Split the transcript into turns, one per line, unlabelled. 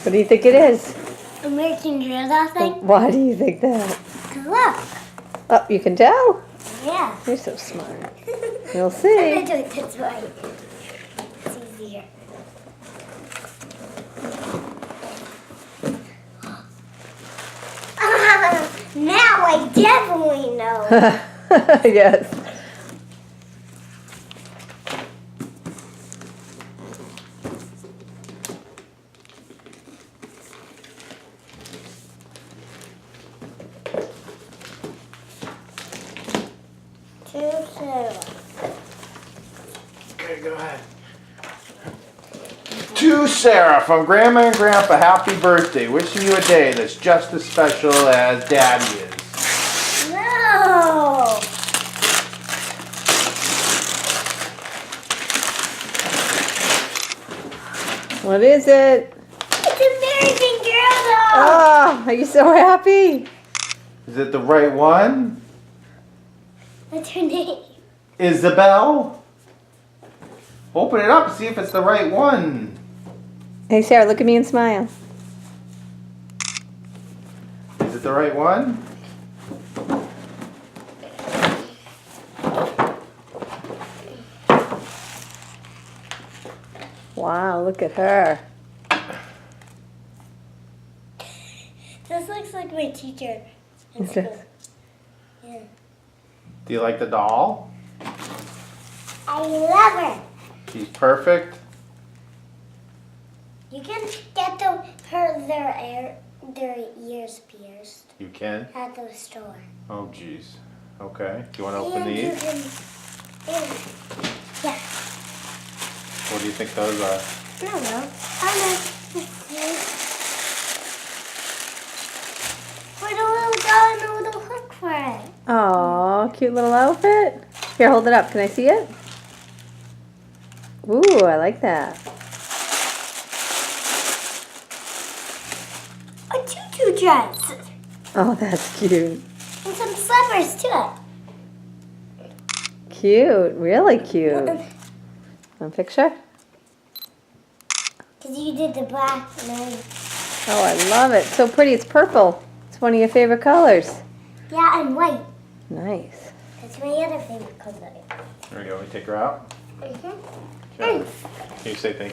What do you think it is?
American Girl thing.
Why do you think that?
Look.
Oh, you can tell?
Yeah.
You're so smart. You'll
I'm
see.
gonna do it this way. It's easier. Now I definitely know.
Yes.
To Sarah.
Okay, go ahead. To Sarah from Grandma and Grandpa, happy birthday. Wishing you a day that's just as special as Daddy is.
No.
What is it?
It's American Girl doll.
Oh, are you so happy?
Is it the right one?
What's her name?
Isabel? Open it up, see if it's the right one.
Hey, Sarah, look at me and smile.
Is it the right one?
Wow, look at her.
This looks like my teacher in
It
school.
does.
Yeah.
Do you like the doll?
I love her.
She's perfect.
You can get their ears pierced
You can?
at the store.
Oh, jeez. Okay. Do you want to open
And you
these?
can, yeah.
What do you think those are?
I don't know. Put a little doll and a little hook for it.
Oh, cute little outfit. Here, hold it up. Can I see it? Ooh, I like that.
A tutu dress.
Oh, that's cute.
And some slippers too.
Cute. Really cute. Want a picture?
Because you did the black and then,
Oh, I love it. So pretty. It's purple. It's one of your favorite colors.
yeah, and white.
Nice.
That's my other favorite color.
There we go. We take her out.
Mm-hmm.
Can you say thank you?